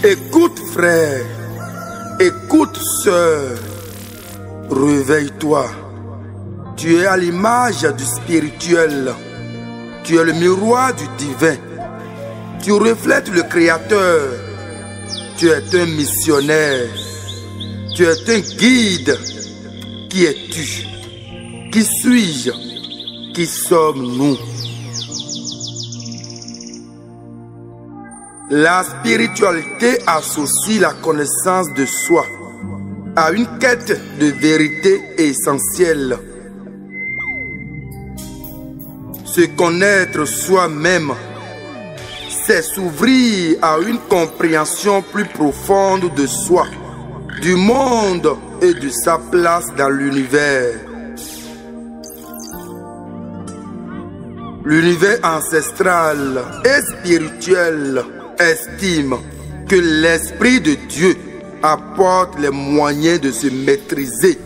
Écoute frère, écoute sœur, réveille-toi. Tu es à l'image du spirituel. Tu es le miroir du divin. Tu reflètes le Créateur. Tu es un missionnaire. Tu es un guide. Qui es-tu? Qui suis-je? Qui sommes-nous? La spiritualité associe la connaissance de soi à une quête de vérité essentielle. Se connaître soi-même, c'est s'ouvrir à une compréhension plus profonde de soi, du monde et de sa place dans l'univers. L'univers ancestral et spirituel estime que l'Esprit de Dieu apporte les moyens de se maîtriser,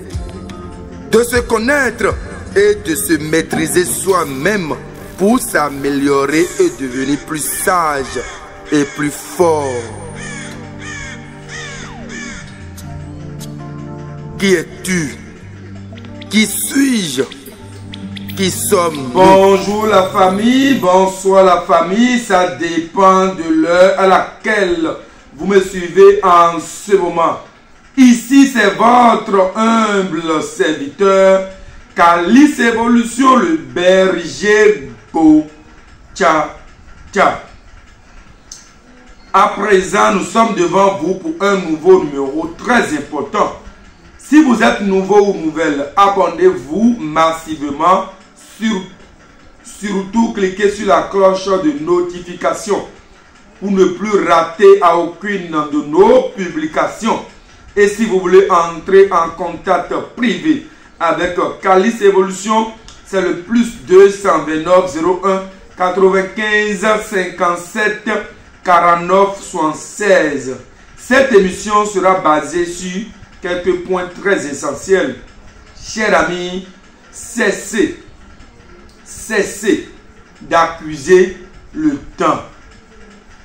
de se connaître et de se maîtriser soi-même pour s'améliorer et devenir plus sage et plus fort. Qui es-tu? Qui suis-je? Qui sommes-nous? Bonjour la famille, bonsoir la famille, ça dépend de l'heure à laquelle vous me suivez en ce moment. Ici c'est votre humble serviteur, Calice Evolution, le berger Tcha. À présent, nous sommes devant vous pour un nouveau numéro très important. Si vous êtes nouveau ou nouvelle, abonnez-vous massivement. Surtout, cliquez sur la cloche de notification pour ne plus rater à aucune de nos publications. Et si vous voulez entrer en contact privé avec Calice Evolution, c'est le plus 229 01 95 57 49 76. Cette émission sera basée sur quelques points très essentiels. Chers amis, cessez d'accuser le temps.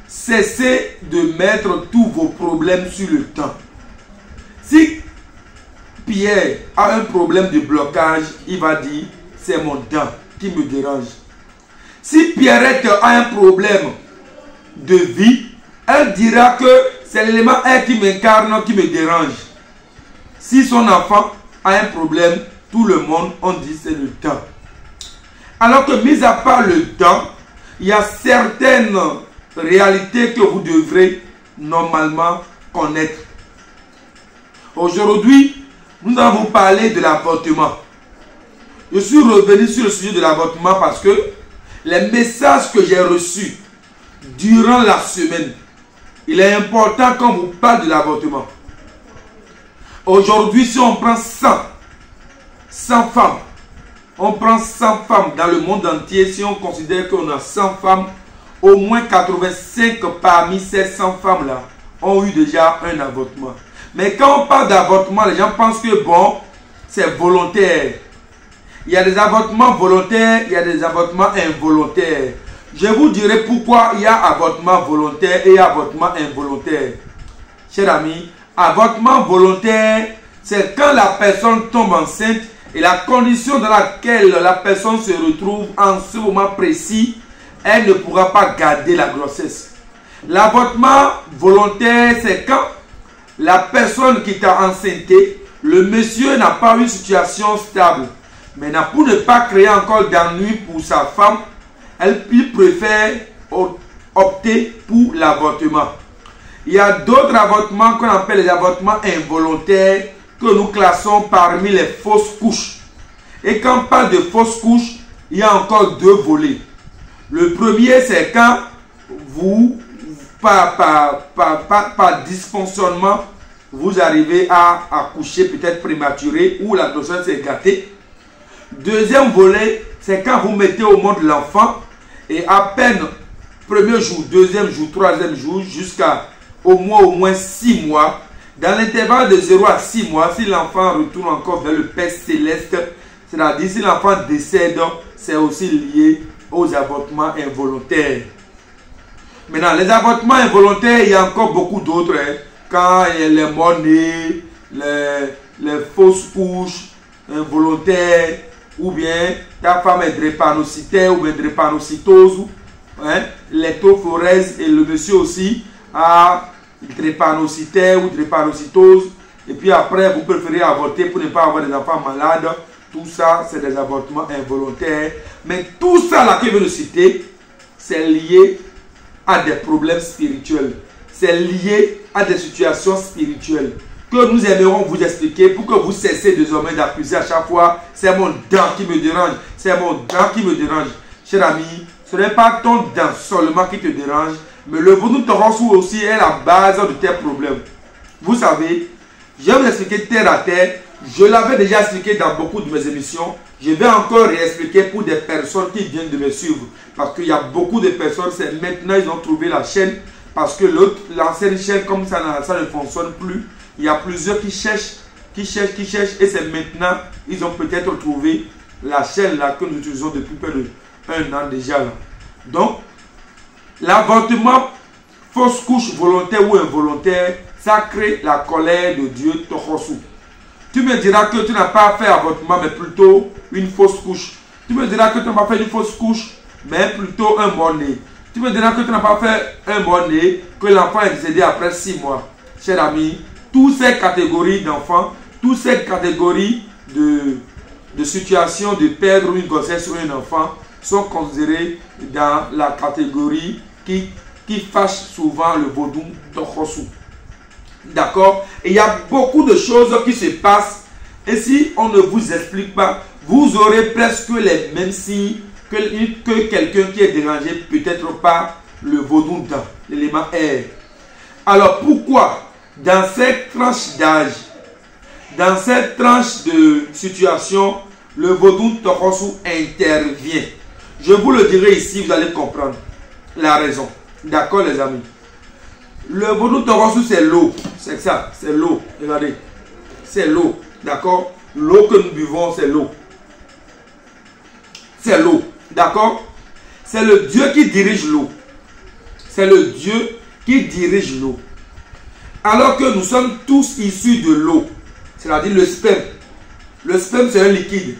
Cessez de mettre tous vos problèmes sur le temps. Si Pierre a un problème de blocage, il va dire c'est mon dent qui me dérange. Si Pierrette a un problème de vie, elle dira que c'est l'élément 1 qui m'incarne, qui me dérange. Si son enfant a un problème, tout le monde, on dit c'est le temps. Alors que, mis à part le temps, il y a certaines réalités que vous devrez normalement connaître. Aujourd'hui, nous allons vous parler de l'avortement. Je suis revenu sur le sujet de l'avortement parce que les messages que j'ai reçus durant la semaine, il est important quand vous parle de l'avortement. Aujourd'hui, si on prend 100 femmes, on prend 100 femmes dans le monde entier, si on considère qu'on a 100 femmes, au moins 85 parmi ces 100 femmes-là ont eu déjà un avortement. Mais quand on parle d'avortement, les gens pensent que bon, c'est volontaire. Il y a des avortements volontaires, il y a des avortements involontaires. Je vous dirai pourquoi il y a avortement volontaire et avortement involontaire. Chers amis, avortement volontaire, c'est quand la personne tombe enceinte et la condition dans laquelle la personne se retrouve en ce moment précis, elle ne pourra pas garder la grossesse. L'avortement volontaire, c'est quand la personne qui t'a enceinté, le monsieur n'a pas eu une situation stable. Maintenant, pour ne pas créer encore d'ennui pour sa femme, elle préfère opter pour l'avortement. Il y a d'autres avortements qu'on appelle les avortements involontaires que nous classons parmi les fausses couches. Et quand on parle de fausses couches, il y a encore deux volets. Le premier, c'est quand vous, par dysfonctionnement, vous arrivez à accoucher peut-être prématuré ou la grossesse est gâtée. Deuxième volet, c'est quand vous mettez au monde l'enfant et à peine premier jour, deuxième jour, troisième jour, jusqu'à au moins 6 mois. Dans l'intervalle de 0 à 6 mois, si l'enfant retourne encore vers le Père Céleste, c'est-à-dire si l'enfant décède, c'est aussi lié aux avortements involontaires. Maintenant, les avortements involontaires, il y a encore beaucoup d'autres. Hein. Quand il y a les morts-nés, les fausses couches involontaires, ou bien ta femme est drépanocytaire ou bien drépanocytose, hein, l'électrophorèse, et le monsieur aussi a drépanocytaire ou drépanocytose, et puis après vous préférez avorter pour ne pas avoir des enfants malades. Tout ça, c'est des avortements involontaires. Mais tout ça là que je viens de citer, c'est lié à des problèmes spirituels. C'est lié à des situations spirituelles que nous aimerons vous expliquer pour que vous cessez désormais d'accuser à chaque fois. C'est mon dent qui me dérange. C'est mon dent qui me dérange. Cher ami, ce n'est pas ton dent seulement qui te dérange, mais le vaudou Toronsu aussi est la base de tes problèmes. Vous savez, je vais vous expliquer terre à terre. Je l'avais déjà expliqué dans beaucoup de mes émissions. Je vais encore réexpliquer pour des personnes qui viennent de me suivre. Parce qu'il y a beaucoup de personnes, c'est maintenant ils ont trouvé la chaîne. Parce que l'ancienne chaîne, comme ça ne fonctionne plus, il y a plusieurs qui cherchent. Et c'est maintenant, ils ont peut-être trouvé la chaîne là que nous utilisons depuis près d'1 an déjà. Là. Donc, l'avortement, fausse couche volontaire ou involontaire, ça crée la colère de Dieu Toronsu. Tu me diras que tu n'as pas fait avortement, mais plutôt une fausse couche. Tu me diras que tu n'as pas fait une fausse couche, mais plutôt un mort-né. Tu me diras que tu n'as pas fait un mort-né, que l'enfant est décédé après 6 mois. Cher ami, toutes ces catégories d'enfants, toutes ces catégories de situations de perdre une grossesse ou un enfant sont considérées dans la catégorie qui fâche souvent le vaudou Toronsu. D'accord? Et il y a beaucoup de choses qui se passent. Et si on ne vous explique pas, vous aurez presque les mêmes signes que quelqu'un qui est dérangé, peut-être pas le vaudou dans l'élément air. Alors pourquoi dans cette tranche d'âge, dans cette tranche de situation, le vaudou Toronsu intervient? Je vous le dirai ici, vous allez comprendre la raison. D'accord les amis? Le vaudou Toronsu, c'est l'eau. C'est ça, c'est l'eau. Regardez. C'est l'eau. D'accord? L'eau que nous buvons, c'est l'eau. C'est l'eau. D'accord? C'est le Dieu qui dirige l'eau. C'est le Dieu qui dirige l'eau. Alors que nous sommes tous issus de l'eau. C'est-à-dire le sperme. Le sperme, c'est un liquide.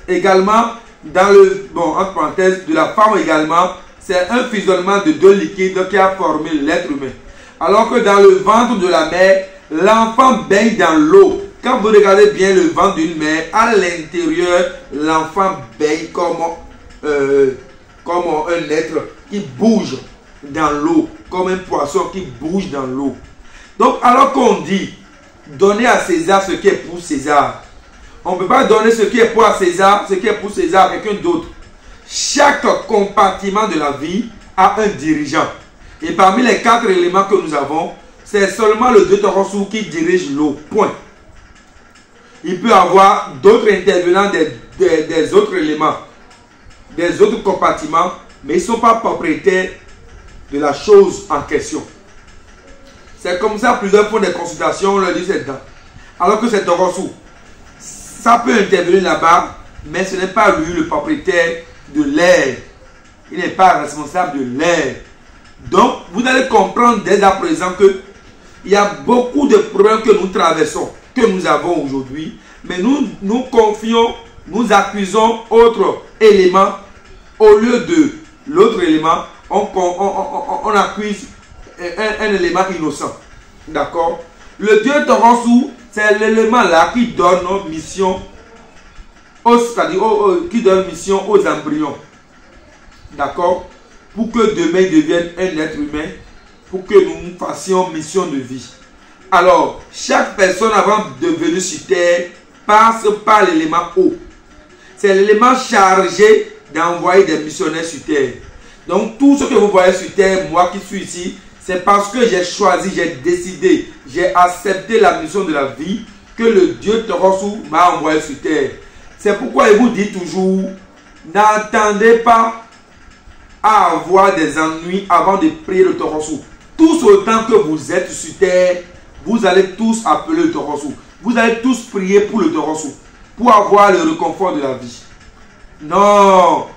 Également, dans le, bon, entre parenthèses, de la femme également, c'est un fusionnement de 2 liquides qui a formé l'être humain. Alors que dans le ventre de la mère, l'enfant baigne dans l'eau. Quand vous regardez bien le ventre d'une mère, à l'intérieur, l'enfant baigne comme un être qui bouge dans l'eau, comme un poisson qui bouge dans l'eau. Donc, alors qu'on dit, donner à César ce qui est pour César, on ne peut pas donner ce qui est pour César, ce qui est pour César à quelqu'un d'autre. Chaque compartiment de la vie a un dirigeant. Et parmi les 4 éléments que nous avons, c'est seulement le Dieu Toronsu qui dirige l'eau. Point. Il peut y avoir d'autres intervenants des autres éléments, des autres compartiments, mais ils ne sont pas propriétaires de la chose en question. C'est comme ça, plusieurs font des consultations, on leur dit c'est dedans. Alors que c'est Toronsu. Ça peut intervenir là-bas, mais ce n'est pas lui le propriétaire de l'air. Il n'est pas responsable de l'air. Donc, vous allez comprendre dès à présent que il y a beaucoup de problèmes que nous traversons, que nous avons aujourd'hui, mais nous confions, nous accusons autre élément au lieu de l'autre élément, on accuse un élément innocent. D'accord? Le Dieu Toronsu, c'est l'élément là qui donne mission, c'est-à-dire qui donne mission aux embryons. D'accord? Pour que demain il devienne un être humain, pour que nous fassions mission de vie. Alors, chaque personne avant de venir sur terre passe par l'élément eau. C'est l'élément chargé d'envoyer des missionnaires sur terre. Donc, tout ce que vous voyez sur terre, moi qui suis ici, c'est parce que j'ai choisi, j'ai décidé, j'ai accepté la mission de la vie que le Dieu Toronsu m'a envoyé sur terre. C'est pourquoi il vous dit toujours, n'attendez pas à avoir des ennuis avant de prier le Toronsu. Tous autant que vous êtes sur terre, vous allez tous appeler le Toronsu. Vous allez tous prier pour le Toronsu, pour avoir le réconfort de la vie. Non,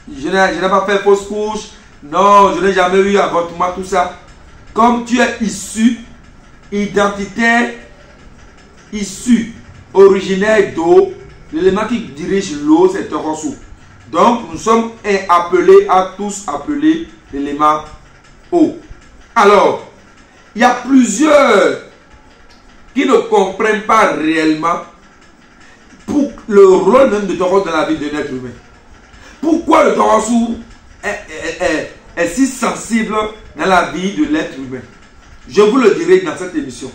je n'ai pas fait fausse couche, Non, je n'ai jamais eu avortement, tout ça. Comme tu es issu, identitaire, issu, originaire d'eau, l'élément qui dirige l'eau, c'est Torosu. Donc, nous sommes appelés à tous appeler l'élément eau. Alors, il y a plusieurs qui ne comprennent pas réellement pour le rôle même de Torosu dans la vie d'un être humain. Pourquoi le Torosu est si sensible dans la vie de l'être humain? Je vous le dirai dans cette émission.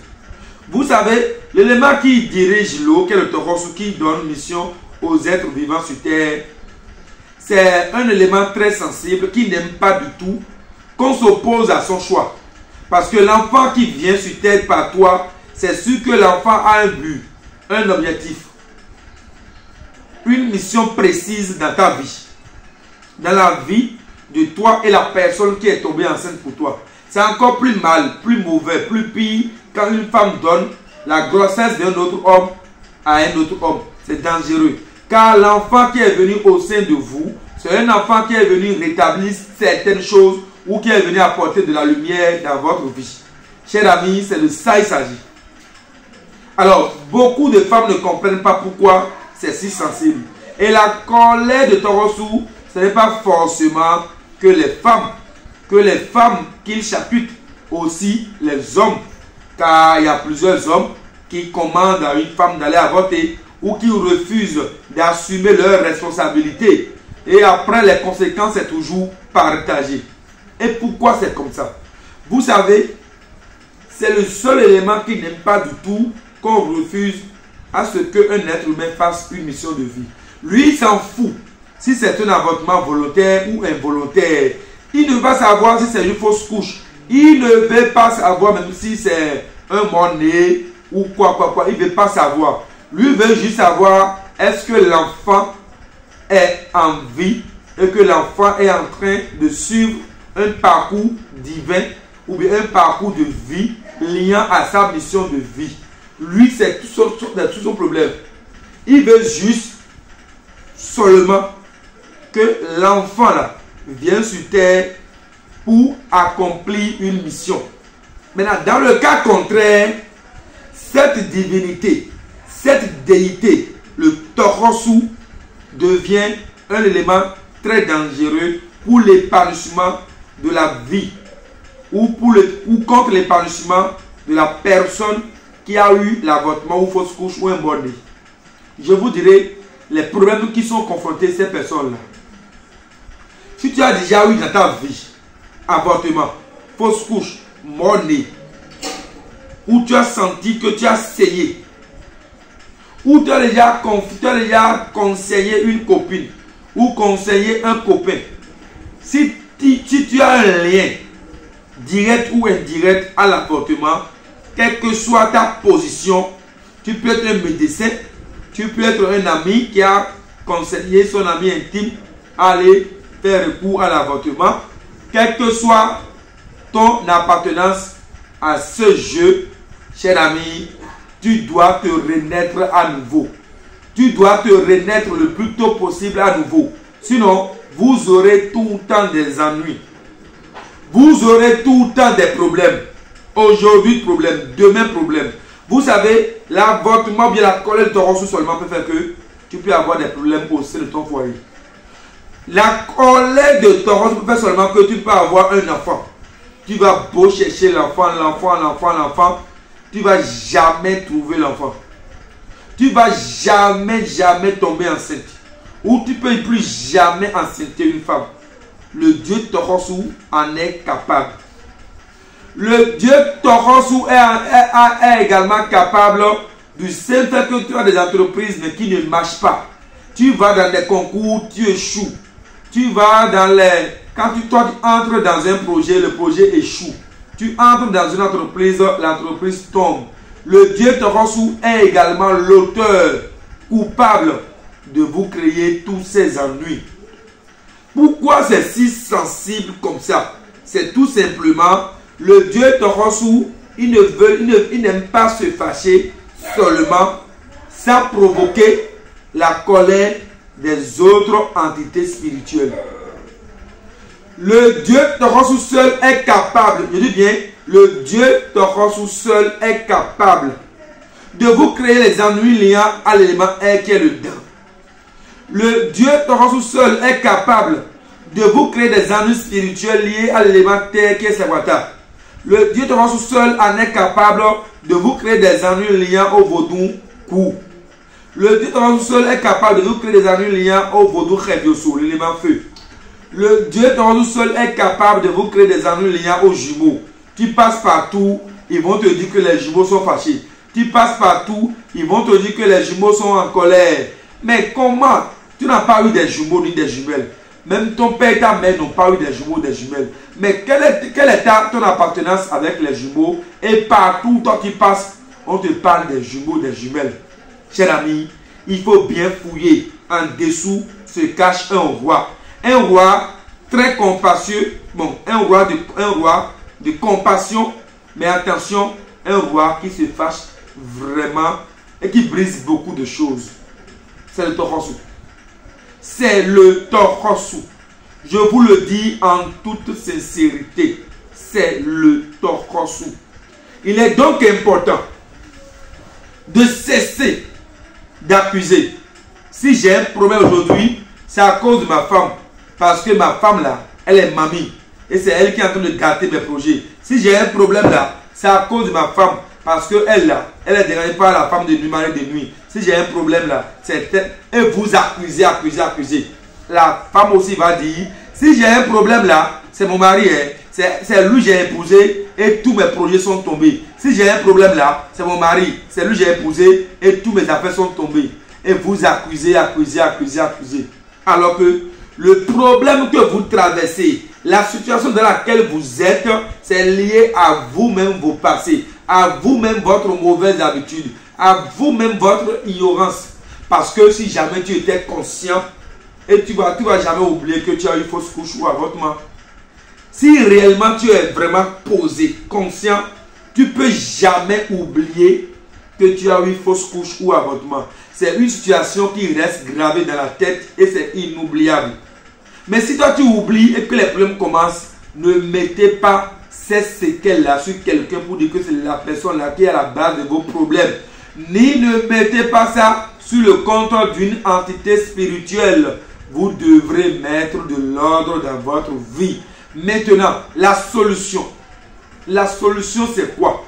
Vous savez, l'élément qui dirige l'eau, qui est le Torosu, qui donne mission aux êtres vivants sur terre, c'est un élément très sensible qui n'aime pas du tout qu'on s'oppose à son choix. Parce que l'enfant qui vient sur terre par toi, c'est sûr que l'enfant a un but, un objectif, une mission précise dans ta vie, dans la vie de toi et la personne qui est tombée enceinte pour toi. C'est encore plus mal, plus mauvais, plus pire quand une femme donne la grossesse d'un autre homme à un autre homme. C'est dangereux. Car l'enfant qui est venu au sein de vous, c'est un enfant qui est venu rétablir certaines choses ou qui est venu apporter de la lumière dans votre vie. Chers amis, c'est de ça qu'il s'agit. Alors, beaucoup de femmes ne comprennent pas pourquoi c'est si sensible. Et la colère de Torosu, ce n'est pas forcément que les femmes qu'il chapute, aussi les hommes. Car il y a plusieurs hommes qui commandent à une femme d'aller avorter ou qui refusent d'assumer leurs responsabilités. Et après, les conséquences, c'est toujours partagé. Et pourquoi c'est comme ça? Vous savez, c'est le seul élément qui n'aime pas du tout qu'on refuse à ce qu'un être humain fasse une mission de vie. Lui, il s'en fout si c'est un avortement volontaire ou involontaire. Il ne va savoir si c'est une fausse couche. Il ne veut pas savoir même si c'est un mort-né ou quoi. Il ne veut pas savoir. Lui veut juste savoir est-ce que l'enfant est en vie et que l'enfant est en train de suivre un parcours divin ou bien un parcours de vie liant à sa mission de vie. Lui, c'est tout son problème. Il veut juste seulement que l'enfant là vient sur terre pour accomplir une mission. Maintenant, dans le cas contraire, cette divinité, cette déité, le Torosu, devient un élément très dangereux pour l'épanouissement de la vie ou contre l'épanouissement de la personne qui a eu l'avortement ou fausse couche ou un mort-né. Je vous dirai les problèmes qui sont confrontés ces personnes-là. Si tu as déjà eu dans ta vie avortement, fausse couche, mort-né, ou tu as senti que tu as saigné, ou tu as déjà conseillé une copine ou conseillé un copain, si tu as un lien direct ou indirect à l'avortement, quelle que soit ta position, tu peux être un médecin, tu peux être un ami qui a conseillé son ami intime à aller faire recours à l'avortement, quelle que soit ton appartenance à ce jeu, cher ami, tu dois te renaître à nouveau. Tu dois te renaître le plus tôt possible à nouveau. Sinon, vous aurez tout le temps des ennuis. Vous aurez tout le temps des problèmes. Aujourd'hui, problème. Demain, problème. Vous savez, l'avortement, bien la colère de Torosu seulement peut faire que tu peux avoir des problèmes au sein de ton foyer. La colère de Torosu peut faire seulement que tu peux avoir un enfant. Tu vas beau chercher l'enfant. Tu ne vas jamais trouver l'enfant. Tu ne vas jamais tomber enceinte. Ou tu ne peux plus jamais enceinter une femme. Le Dieu Torosu en est capable. Le Dieu Torosu est également capable du simple fait que tu as des entreprises mais qui ne marchent pas. Tu vas dans des concours, tu échoues. Tu vas dans les... Quand tu entres dans un projet, le projet échoue. Tu entres dans une entreprise, l'entreprise tombe. Le Dieu Torosu est également l'auteur coupable de vous créer tous ces ennuis. Pourquoi c'est si sensible comme ça? C'est tout simplement le Dieu Torosu, il n'aime pas se fâcher seulement sans provoquer la colère des autres entités spirituelles. Le Dieu Torosu seul est capable, je dis bien, le Dieu Torosu seul est capable de vous créer les ennuis liant à l'élément air qui est le dent. Le Dieu Torosu seul est capable de vous créer des ennuis spirituels liés à l'élément terre qui est Sawata. Le Dieu Torosu seul en est capable de vous créer des ennuis liant au vaudou Kou. Le Dieu Torosu seul est capable de vous créer des ennuis liant au vaudou Kheviosu, l'élément feu. Le Dieu Torosu seul est capable de vous créer des ennuis liant aux jumeaux. Tu passes partout, ils vont te dire que les jumeaux sont fâchés. Tu passes partout, ils vont te dire que les jumeaux sont en colère. Mais comment? Tu n'as pas eu des jumeaux ni des jumelles. Même ton père et ta mère n'ont pas eu des jumeaux ou des jumelles. Mais quelle est ton appartenance avec les jumeaux? Et partout où tu passes, on te parle des jumeaux, des jumelles. Cher ami, il faut bien fouiller. En dessous se cache un roi. Un roi très compassieux. Bon, un roi de compassion. Mais attention, un roi qui se fâche vraiment et qui brise beaucoup de choses. C'est le Torosu. C'est le Torosu. Je vous le dis en toute sincérité. C'est le Torosu. Il est donc important de cesser d'accuser. Si j'ai un problème aujourd'hui, c'est à cause de ma femme. Parce que ma femme là, elle est mamie. Et c'est elle qui est en train de gâter mes projets. Si j'ai un problème là, c'est à cause de ma femme. Parce qu'elle là, elle est dérangée par la femme de nuit, mari de nuit. Si j'ai un problème là, c'est elle. Et vous accusez. La femme aussi va dire, si j'ai un problème là, c'est mon mari. Hein. C'est lui que j'ai épousé et tous mes projets sont tombés. Si j'ai un problème là, c'est mon mari. C'est lui que j'ai épousé et tous mes affaires sont tombées. Et vous accusez. Alors que le problème que vous traversez, la situation dans laquelle vous êtes, c'est lié à vous-même vos passés, à vous-même votre mauvaise habitude, à vous-même votre ignorance. Parce que si jamais tu étais conscient, et tu vas jamais oublier que tu as eu fausse couche ou avortement. Si réellement tu es vraiment posé, conscient, tu ne peux jamais oublier que tu as eu fausse couche ou avortement. C'est une situation qui reste gravée dans la tête et c'est inoubliable. Mais si toi tu oublies et que les problèmes commencent, ne mettez pas ces séquelles-là sur quelqu'un pour dire que c'est la personne-là qui est à la base de vos problèmes. Ni ne mettez pas ça sur le compte d'une entité spirituelle. Vous devrez mettre de l'ordre dans votre vie. Maintenant, la solution. La solution, c'est quoi?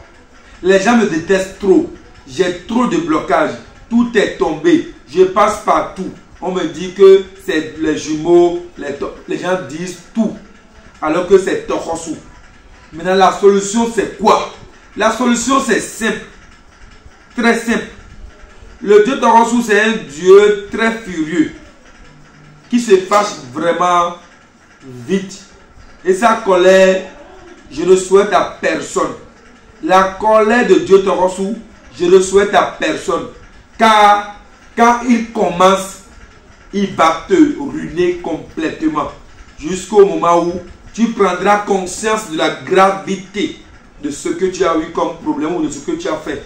Les gens me détestent trop. J'ai trop de blocages. Tout est tombé. Je passe partout. On me dit que c'est les jumeaux. Les gens disent tout. Alors que c'est Torosu. Maintenant, la solution, c'est quoi? La solution, c'est simple. Très simple. Le Dieu Torosu, c'est un Dieu très furieux. Qui se fâche vraiment vite. Et sa colère, je ne souhaite à personne. La colère de Dieu Torosu, je ne souhaite à personne. Car quand il commence, il va te ruiner complètement. Jusqu'au moment où tu prendras conscience de la gravité de ce que tu as eu comme problème ou de ce que tu as fait.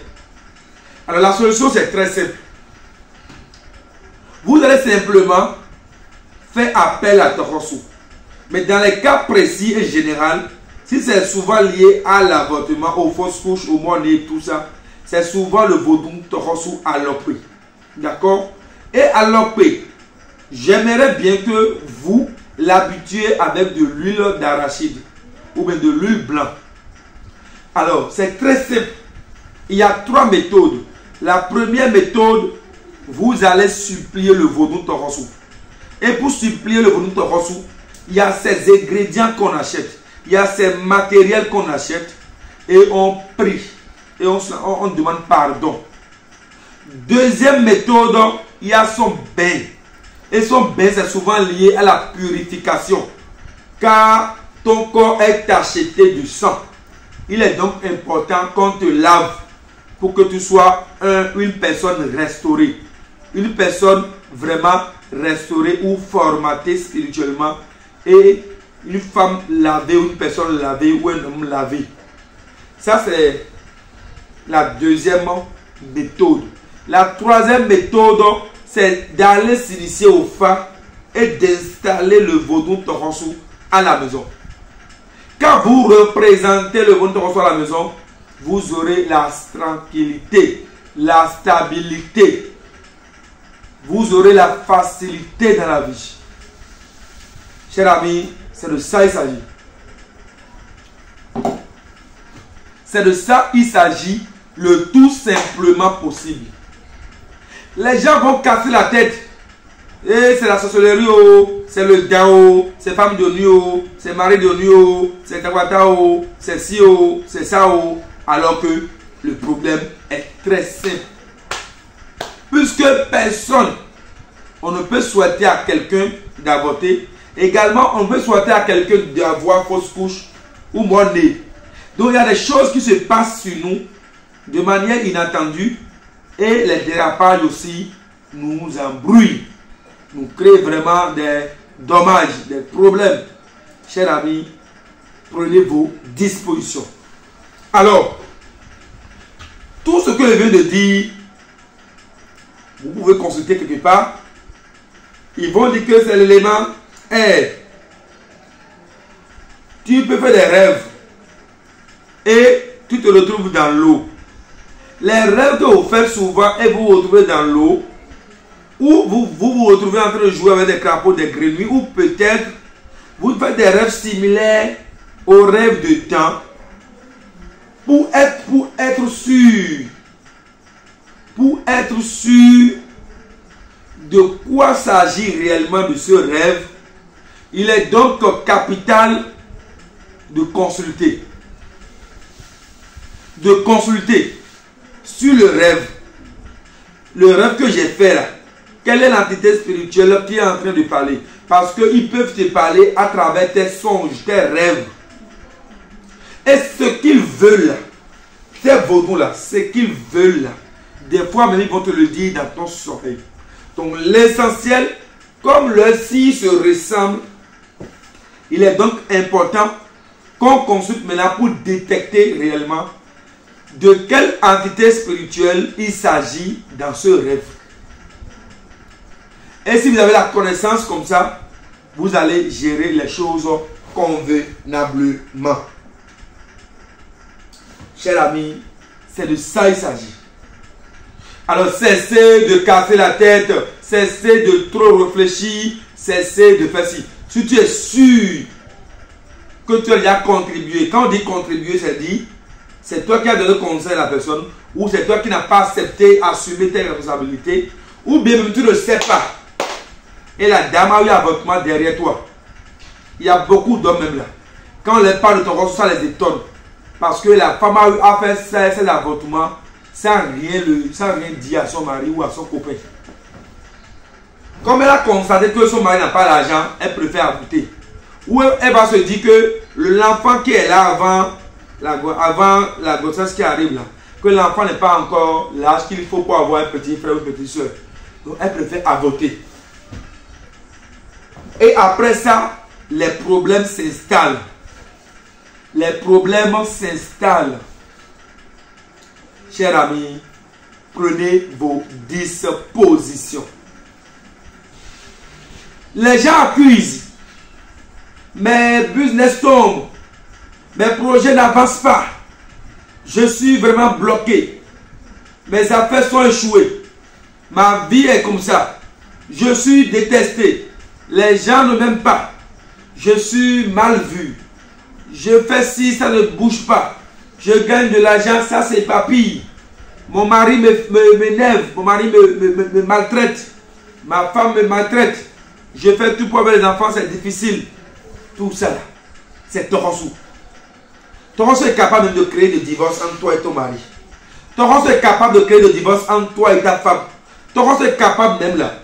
Alors la solution, c'est très simple. Vous allez simplement faire appel à Torosu. Mais dans les cas précis et généraux, si c'est souvent lié à l'avortement, aux fausses couches, au mort-né et tout ça, c'est souvent le vaudou Torosu Alopé. D'accord? Et Alopé, j'aimerais bien que vous l'habituiez avec de l'huile d'arachide ou bien de l'huile blanche. Alors, c'est très simple. Il y a 3 méthodes. La première méthode, vous allez supplier le vaudou Torosu. Et pour supplier le vaudou Torosu, il y a ces ingrédients qu'on achète. Il y a ces matériels qu'on achète. Et on prie. Et on demande pardon. Deuxième méthode, il y a son bain. Et son bain, c'est souvent lié à la purification. Car ton corps est tacheté du sang. Il est donc important qu'on te lave pour que tu sois une personne restaurée. Une personne vraiment restaurée ou formatée spirituellement. Et une femme lavée, une personne lavée ou un homme lavé. Ça, c'est la deuxième méthode. La troisième méthode, c'est d'aller s'initier au Fa et d'installer le vaudou Torosu à la maison. Quand vous représentez le bon Taureau à la maison, vous aurez la tranquillité, la stabilité. Vous aurez la facilité dans la vie. Chers amis, c'est de ça qu'il s'agit. C'est de ça qu'il s'agit, le tout simplement possible. Les gens vont casser la tête. Et c'est la sorcellerie, c'est le Dao, c'est femme de nuit, c'est mari de nuit, c'est Takwata, c'est si, c'est ça. Alors que le problème est très simple. Puisque personne, on ne peut souhaiter à quelqu'un d'avorter. Également, on peut souhaiter à quelqu'un d'avoir fausse couche ou mort-né. Donc, il y a des choses qui se passent sur nous de manière inattendue. Et les dérapages aussi nous embrouillent. Nous créent vraiment des dommages, des problèmes. Chers amis, prenez vos dispositions. Alors, tout ce que je viens de dire, vous pouvez consulter quelque part. Ils vont dire que c'est l'élément air. Tu peux faire des rêves et tu te retrouves dans l'eau. Les rêves que vous faites souvent et vous vous retrouvez dans l'eau, ou vous retrouvez en train de jouer avec des crapauds, des grenouilles, ou peut-être vous faites des rêves similaires aux rêves de temps pour être sûr de quoi s'agit réellement de ce rêve. Il est donc capital de consulter sur le rêve. Le rêve que j'ai fait là, quelle est l'entité spirituelle qui est en train de parler? Parce qu'ils peuvent te parler à travers tes songes, tes rêves. Et ce qu'ils veulent, ces vaudous là, ce qu'ils veulent, des fois même ils vont te le dire dans ton sommeil. Donc l'essentiel, comme leurs signes se ressemblent, il est donc important qu'on consulte maintenant pour détecter réellement de quelle entité spirituelle il s'agit dans ce rêve. Et si vous avez la connaissance comme ça, vous allez gérer les choses convenablement. Chers amis, c'est de ça il s'agit. Alors cessez de casser la tête, cessez de trop réfléchir, cessez de faire ci. Si tu es sûr que tu as déjà contribué, quand on dit contribuer, c'est dire, c'est toi qui as donné conseil à la personne, ou c'est toi qui n'as pas accepté, assumer tes responsabilités, ou bien même tu ne sais pas. Et la dame a eu avortement derrière toi. Il y a beaucoup d'hommes même là. Quand on les parle de ton corps, ça les étonne. Parce que la femme a fait cet avortement sans rien dire à son mari ou à son copain. Comme elle a constaté que son mari n'a pas l'argent, elle préfère avorter. Ou elle va se dire que l'enfant qui est là avant la grossesse qui arrive là, que l'enfant n'est pas encore l'âge qu'il faut pour avoir un petit frère ou une petite soeur. Donc elle préfère avorter. Et après ça, les problèmes s'installent. Les problèmes s'installent. Chers amis, prenez vos dispositions. Les gens accusent. Mes business tombent. Mes projets n'avancent pas. Je suis vraiment bloqué. Mes affaires sont échouées. Ma vie est comme ça. Je suis détesté. Les gens ne m'aiment pas. Je suis mal vu. Je fais ci, ça ne bouge pas. Je gagne de l'argent, ça s'épapille. Mon mari m'énerve. Mon mari me maltraite. Ma femme me maltraite. Je fais tout pour avoir les enfants, c'est difficile. Tout ça, c'est Taureau. Taureau est capable de créer des divorces entre toi et ton mari. Taureau est capable de créer des divorces entre toi et ta femme. Taureau est capable même là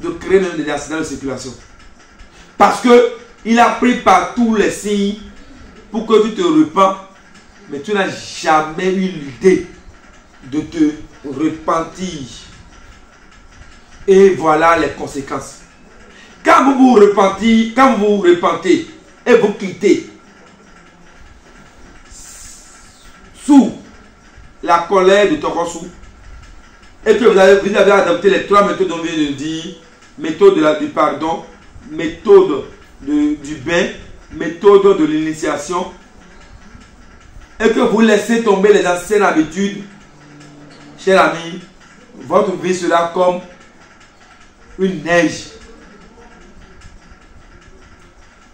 de créer même des accidents de circulation. Parce que il a pris par tous les signes pour que tu te repens, mais tu n'as jamais eu l'idée de te repentir. Et voilà les conséquences. Quand vous vous repentez et vous quittez sous la colère de Taureau et que vous avez adopté les 3 méthodes dont je viens de dire, méthode du pardon, méthode du bain méthode de l'initiation et que vous laissez tomber les anciennes habitudes, cher ami, votre vie sera comme une neige.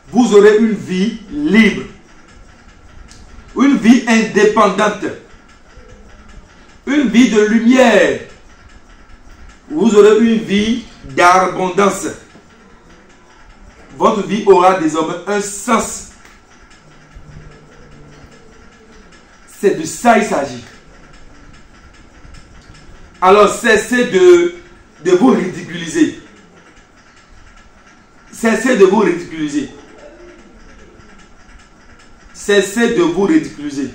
Vous aurez une vie libre, une vie indépendante, une vie de lumière. Vous aurez une vie d'abondance. Votre vie aura désormais un sens. C'est de ça il s'agit. Alors cessez de vous ridiculiser. Cessez de vous ridiculiser. Cessez de vous ridiculiser.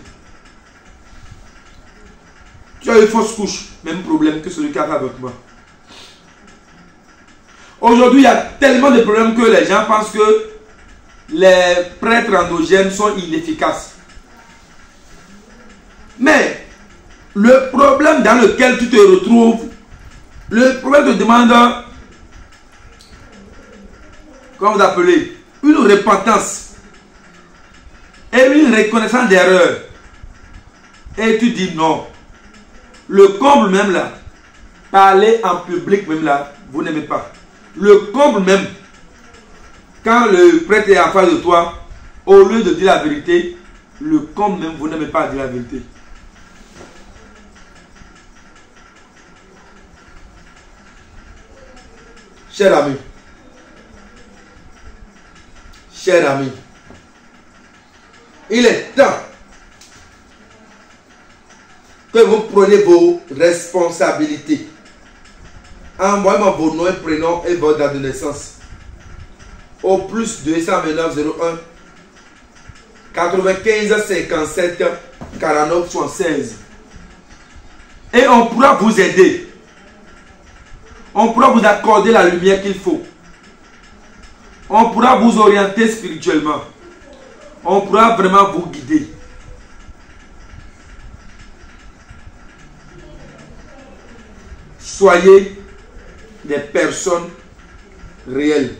Tu as une fausse couche, même problème que celui qui a fait avortement. Aujourd'hui, il y a tellement de problèmes que les gens pensent que les prêtres endogènes sont inefficaces. Mais le problème dans lequel tu te retrouves, le problème te demande, comment vous appelez, une repentance et une reconnaissance d'erreur. Et tu dis non. Le comble même là, parler en public même là, vous n'aimez pas. Le comble même, quand le prêtre est en face de toi, au lieu de dire la vérité, le comble même, vous n'aimez pas dire la vérité. Cher ami, il est temps que vous preniez vos responsabilités. Envoyez-moi vos noms et prénoms et votre date de naissance au plus 229 01 95 57 49 76 et on pourra vous aider. On pourra vous accorder la lumière qu'il faut. On pourra vous orienter spirituellement. On pourra vraiment vous guider. Soyez des personnes réelles.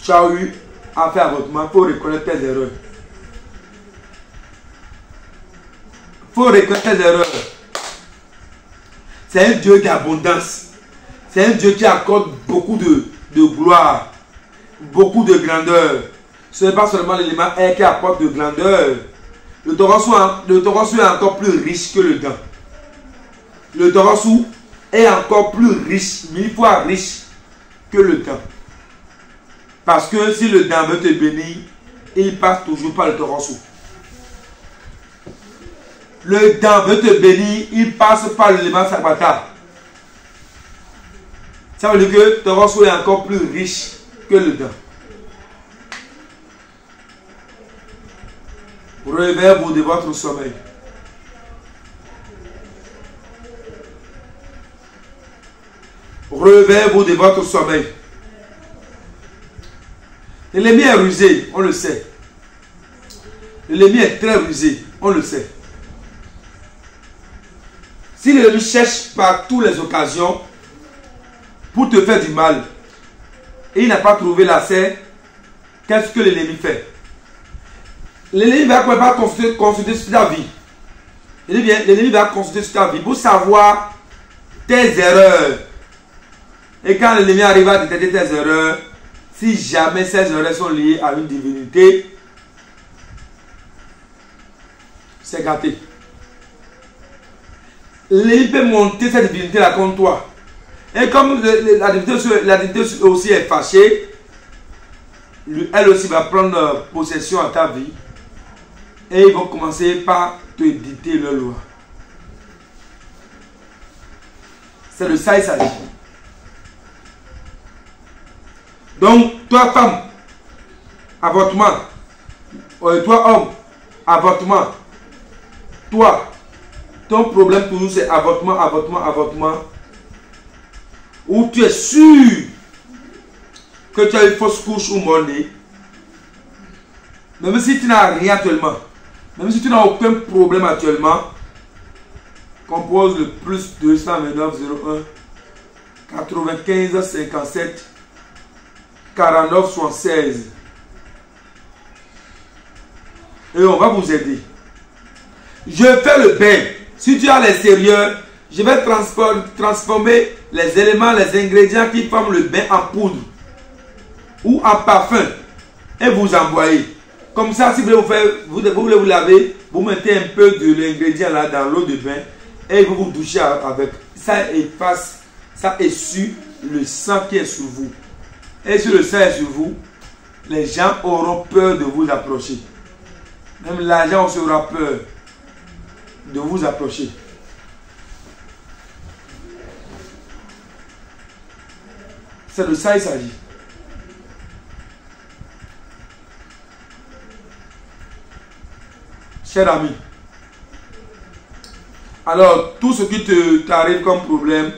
Tu as eu à faire avortement, il faut reconnaître tes erreurs. Il faut reconnaître tes erreurs. C'est un Dieu d'abondance. C'est un Dieu qui accorde beaucoup de gloire, beaucoup de grandeur. Ce n'est pas seulement l'élément air qui apporte de grandeur. Le Torosu est encore plus riche que le dent. Le Torosu est encore plus riche, 1000 fois riche que le dent. Parce que si le dent veut te bénir, il passe toujours par le Torosu. Le dent veut te bénir, il passe par l'élément Sabata. Ça veut dire que le Torosu est encore plus riche que le dent. Réveillez-vous de votre sommeil. Réveillez-vous de votre sommeil. L'ennemi est rusé, on le sait. L'ennemi est très rusé, on le sait. Si l'ennemi cherche par toutes les occasions pour te faire du mal et il n'a pas trouvé la serre, qu'est-ce que l'ennemi fait? L'ennemi va pas consulter sur ta vie. L'ennemi va consulter sur ta vie pour savoir tes erreurs. Et quand l'ennemi arrive à détecter tes erreurs, si jamais ces erreurs sont liées à une divinité, c'est gâté. L'ennemi peut monter cette divinité-là contre toi. Et comme la divinité aussi est fâchée, elle aussi va prendre possession à ta vie. Et ils vont commencer par te dicter leur loi. C'est de ça il s'agit. Donc, toi femme, avortement. Toi homme, avortement. Toi, ton problème toujours c'est avortement, avortement, avortement. Ou tu es sûr que tu as une fausse couche ou mon-né. Même si tu n'as rien actuellement, même si tu n'as aucun problème actuellement, compose le plus 229 01 95 57 49 76 et on va vous aider. Je fais le bain. Si tu es à l'extérieur, je vais transformer les éléments, les ingrédients qui forment le bain en poudre ou en parfum et vous envoyer. Comme ça, si vous voulez vous laver, vous mettez un peu de l'ingrédient là dans l'eau de bain et vous vous douchez avec. Ça efface, ça essuie le sang qui est sur vous. Et si le sang est sur vous, les gens auront peur de vous approcher. Même l'argent aura peur de vous approcher. C'est de ça il s'agit. Cher ami, alors tout ce qui t'arrive comme problème,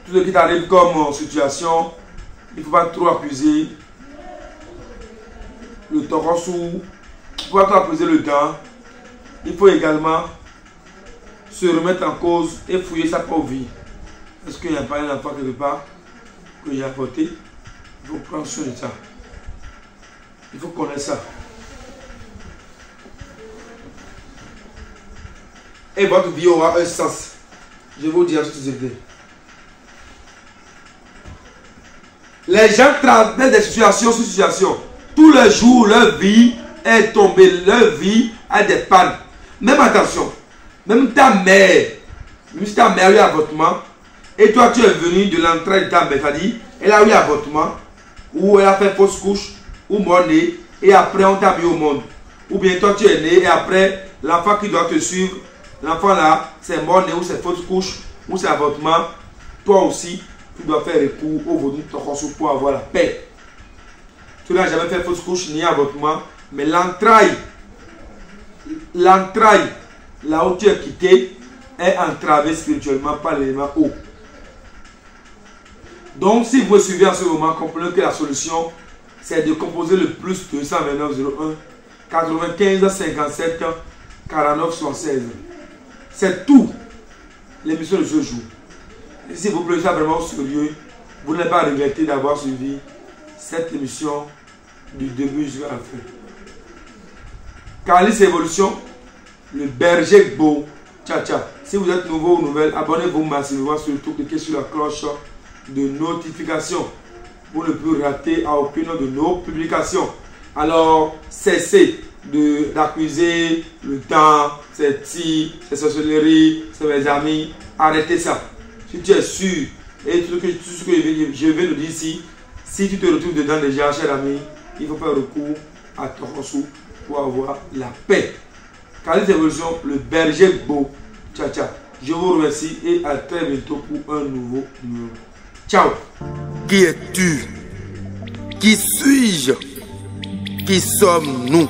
tout ce qui t'arrive comme situation, il ne faut pas trop accuser le torrosou, il ne faut pas trop accuser le dent. Il faut également se remettre en cause et fouiller sa propre vie. Est-ce qu'il n'y a pas un enfant quelque part que j'ai apporté? Il faut prendre soin de ça. Il faut connaître ça. Et votre vie aura un sens. Je vous dis à tous les deux. Les gens traversent des situations sur situations. Tous les jours, leur vie est tombée. Leur vie a des pannes. Même attention, même ta mère, même si ta mère a eu avortement, et toi tu es venu de l'entrée de ta mère, c'est-à-dire, elle a eu avortement, ou elle a fait fausse couche, ou mort-né, et après on t'a mis au monde. Ou bien toi tu es né, et après l'enfant qui doit te suivre, l'enfant là, c'est mort-né, ou c'est fausse couche, ou c'est avortement, toi aussi, tu dois faire recours au vaudou pour avoir la paix. Tu n'as jamais fait fausse couche ni avortement, mais l'entraille, là où tu es quitté, est entravée spirituellement par l'élément eau. Donc, si vous me suivez en ce moment, comprenez que la solution, c'est de composer le plus 229 01 95 57 49 76. C'est tout l'émission de ce jour. Et si vous plaît, vraiment au sérieux, vous n'allez pas regretter d'avoir suivi cette émission du début jusqu'à la fin. Calis Évolution, le berger beau. Ciao, ciao. Si vous êtes nouveau ou nouvelle, abonnez-vous massivement, surtout cliquez sur la cloche de notification pour ne plus rater à aucune de nos publications. Alors, cessez d'accuser le temps, c'est si, c'est sorcellerie, c'est mes amis. Arrêtez ça. Si tu es sûr, et tout ce que je vais nous dire ici, si tu te retrouves dedans déjà, cher ami, il faut faire recours à Torosou pour avoir la paix. Calis Évolution, le berger beau. Ciao, ciao. Je vous remercie et à très bientôt pour un nouveau numéro. Ciao. Qui es-tu? Qui suis-je? Qui sommes-nous?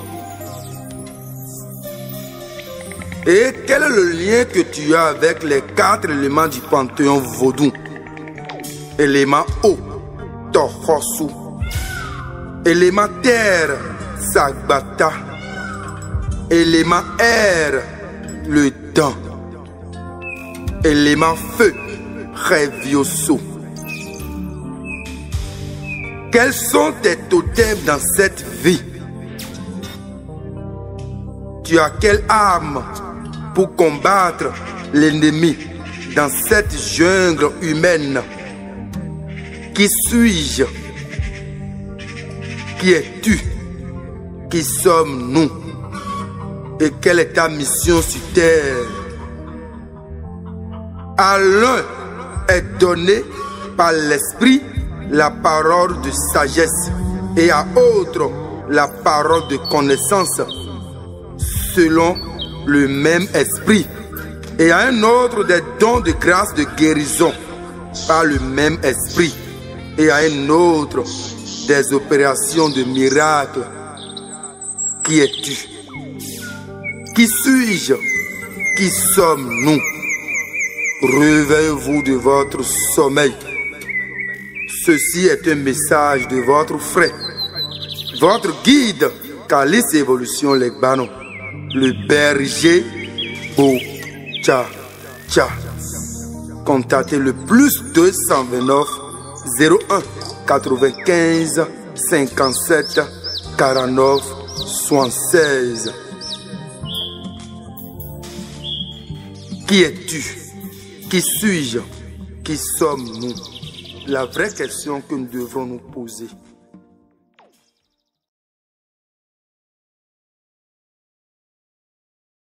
Et quel est le lien que tu as avec les 4 éléments du panthéon vaudou? Élément eau, Torosou. Élément terre, Sagbata. Élément air, le dent. Élément feu, Revioso. Quels sont tes totems dans cette vie? Tu as quelle arme pour combattre l'ennemi dans cette jungle humaine? Qui suis-je? Qui es-tu? Qui sommes-nous? Et quelle est ta mission sur terre? À l'un est donné par l'esprit la parole de sagesse et à autre la parole de connaissance selon le même esprit, et à un autre des dons de grâce de guérison par le même esprit, et à un autre des opérations de miracles. Qui es-tu? Qui suis-je? Qui sommes-nous? Réveillez-vous de votre sommeil. Ceci est un message de votre frère, votre guide, Calis Évolution Legbano, le berger beau. Tcha, tcha. Contactez le plus 229 01 95 57 49 76. Qui es-tu? Qui suis-je? Qui sommes-nous? La vraie question que nous devrons nous poser.